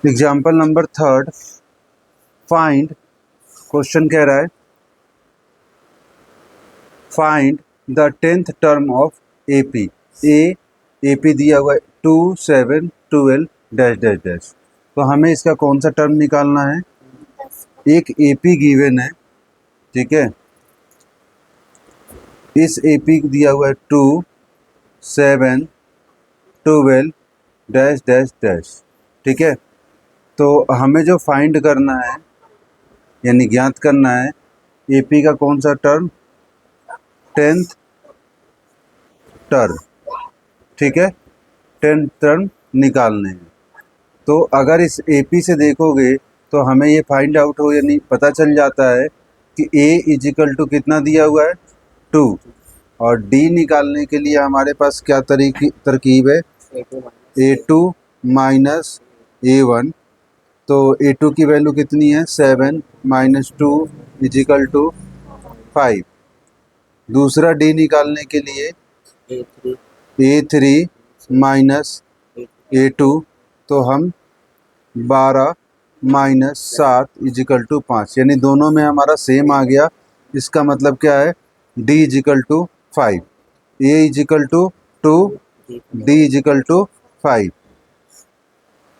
Example number third, find, question कह रहा है find the 10th term of AP. AP दिया हुआ है 2, 7, 12 डैश डैश डैश। तो हमें इसका कौन सा टर्म निकालना है। एक एपी गिवन है, ठीक है। इस एपी दिया हुआ है 2, 7, 12 डैश डैश डैश, ठीक है। तो हमें जो फाइंड करना है यानी ज्ञात करना है एपी का कौन सा टर्म, 10th टर्म, ठीक है। 10th टर्म निकालने हैं। तो अगर इस एपी से देखोगे तो हमें ये फाइंड आउट हो यानी पता चल जाता है कि ए इजिकल टू कितना दिया हुआ है 2, और डी निकालने के लिए हमारे पास क्या तरकीब है, A2 माइनस A1। तो A2 की वैल्यू कितनी है 7 माइनस 2 इजिकल टू 5। दूसरा डी निकालने के लिए A3 माइनस A2, तो हम 12 माइनस 7 इजिकल टू 5, यानी दोनों में हमारा सेम आ गया। इसका मतलब क्या है, D equal to 5, A equal to 2, D equal to 5।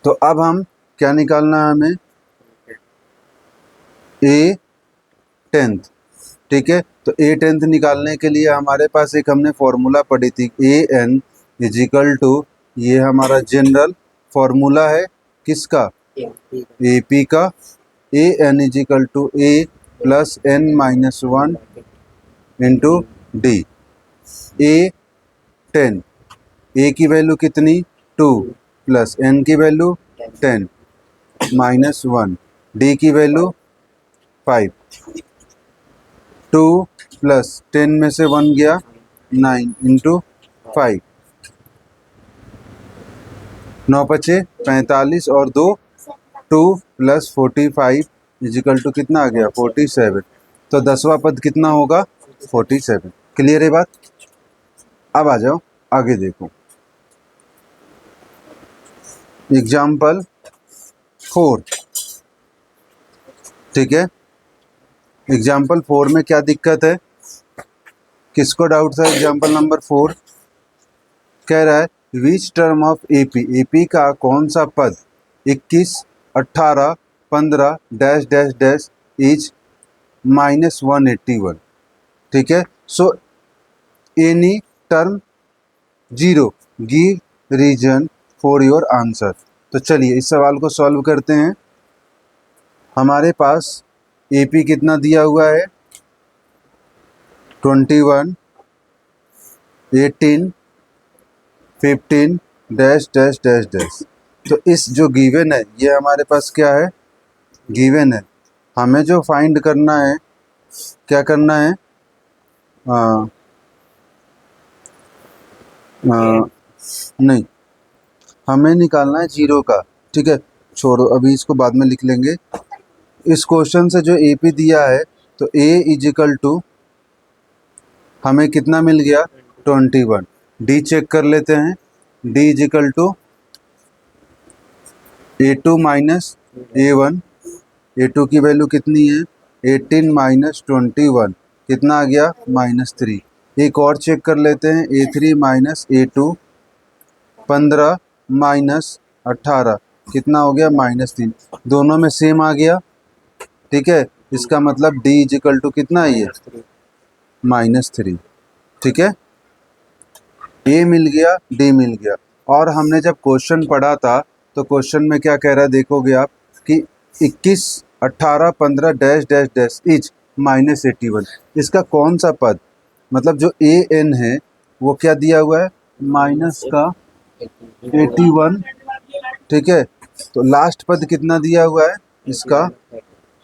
तो अब हम क्या निकालना है हमें, ए 10th, ठीक है। तो ए 10th निकालने के लिए हमारे पास एक हमने फॉर्मूला पढ़ी थी, ए एन इजिकल टू, ये हमारा जनरल फॉर्मूला है किसका, एपी का। A N equal to A plus N minus 1 into D. A 10, A की वैल्यू कितनी 2 प्लस एन की वैल्यू 10 माइनस 1, डी की वैल्यू 5। 2 प्लस 10 में से 1 गया 9 इंटू 5, 9 बचे 45 और 2 2 प्लस 45 इजिकल टू कितना आ गया 47। तो 10वां पद कितना होगा 47। क्लियर है बात। अब आ जाओ आगे देखो एग्जाम्पल 4, ठीक है। एग्जाम्पल 4 में क्या दिक्कत है, किसको डाउट था। एग्जाम्पल नंबर 4 कह रहा है which term of AP, AP का कौन सा पद 21, 18, 15 dash dash dash is minus 181, ठीक है। So any term 0 give reason for your answer. तो चलिए इस सवाल को सॉल्व करते हैं। हमारे पास एपी कितना दिया हुआ है 21, 18, 15 डैश डैश डैश डैश। तो इस जो गिवन है ये हमारे पास क्या है, गिवन है। हमें जो फाइंड करना है, क्या करना है, नहीं, हमें निकालना है 0 का, ठीक है। छोड़ो अभी इसको बाद में लिख लेंगे। इस क्वेश्चन से जो एपी दिया है तो ए इजिकल टू हमें कितना मिल गया 21। डी चेक कर लेते हैं, D equal to A2 minus A1। A2 की वैल्यू कितनी है 18 माइनस 21, कितना आ गया -3। एक और चेक कर लेते हैं A3 माइनस A2, 15 माइनस 18 कितना हो गया -3। दोनों में सेम आ गया, ठीक है। इसका मतलब D इजिकल टू कितना है ये -3, ठीक है। ए मिल गया, डी मिल गया। और हमने जब क्वेश्चन पढ़ा था तो क्वेश्चन में क्या कह रहा है देखोगे आप कि 21, 18, 15 डैश डैश डैश इज -81। इसका कौन सा पद, मतलब जो ए एन है वो क्या दिया हुआ है माइनस का 81, ठीक है। तो लास्ट पद कितना दिया हुआ है इसका,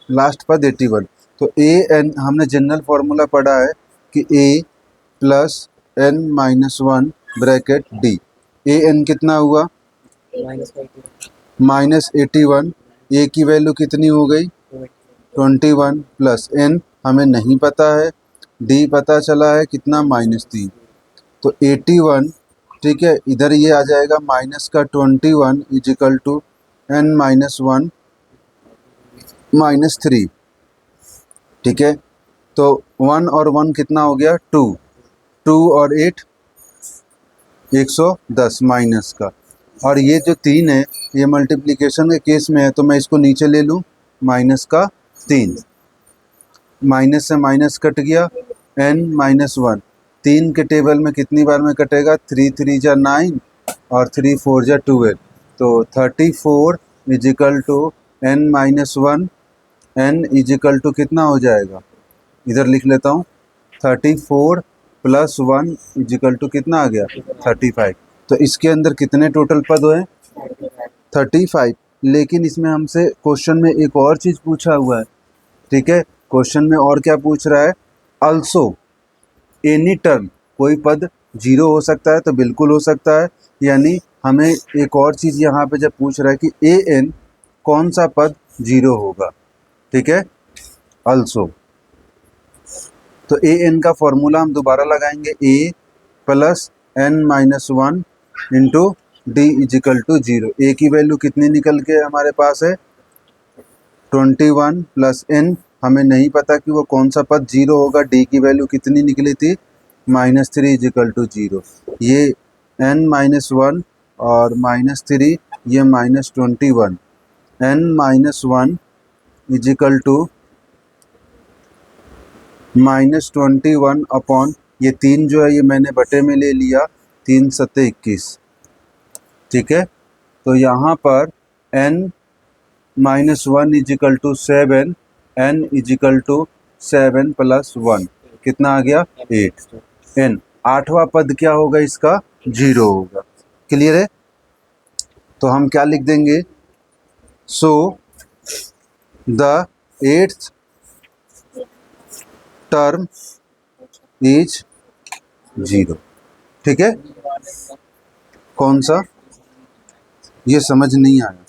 लास्ट पद 81। तो ए एन हमने जनरल फॉर्मूला पढ़ा है कि A plus N minus 1 bracket D. A N कितना हुआ -81। ए की वैल्यू कितनी हो गई 21 प्लस एन हमें नहीं पता है, डी पता चला है कितना -3। तो 81, ठीक है। इधर ये आ जाएगा माइनस का 21 equal to n minus 1 minus 3, ठीक है। तो 1 और 1 कितना हो गया 2, 2 और 8 110 माइनस का, और ये जो 3 है ये मल्टीप्लिकेशन के केस में है तो मैं इसको नीचे ले लूँ, माइनस का 3, माइनस से माइनस कट गया, n माइनस 1 3 के टेबल में कितनी बार में कटेगा, 3 3 जा 9 और 3 4 जा 12, तो 34 equal to n minus 1, n equal to कितना हो जाएगा, इधर लिख लेता हूँ, 34 प्लस 1 इजिकल टू कितना आ गया 35। तो इसके अंदर कितने टोटल पद हुए 35। लेकिन इसमें हमसे क्वेश्चन में एक और चीज़ पूछा हुआ है, ठीक है। क्वेश्चन में और क्या पूछ रहा है, अल्सो एनी टर्म, कोई पद 0 हो सकता है तो बिल्कुल हो सकता है, यानी हमें एक और चीज़ यहाँ पे जब पूछ रहा है कि ए एन कौन सा पद 0 होगा, ठीक है, अल्सो। तो ए एन का फॉर्मूला हम दोबारा लगाएंगे, A plus N minus 1 into D equal to 0। A की वैल्यू कितनी निकल के हमारे पास है 21 प्लस एन, हमें नहीं पता कि वो कौन सा पद 0 होगा, डी की वैल्यू कितनी निकली थी -3 इजिकल टू 0। ये एन माइनस 1 और -3, ये -21, n minus 1 equal to -21 upon ये 3 जो है ये मैंने बटे में ले लिया, 3 सत्ते 21, ठीक है। तो यहाँ पर n minus 1 equal to 7, n equal to 7 plus 1 कितना आ गया 8, n आठवां पद क्या होगा इसका 0 होगा। क्लियर है, तो हम क्या लिख देंगे, so the 8th term is 0, ठीक है। कौन सा, ये समझ नहीं आया।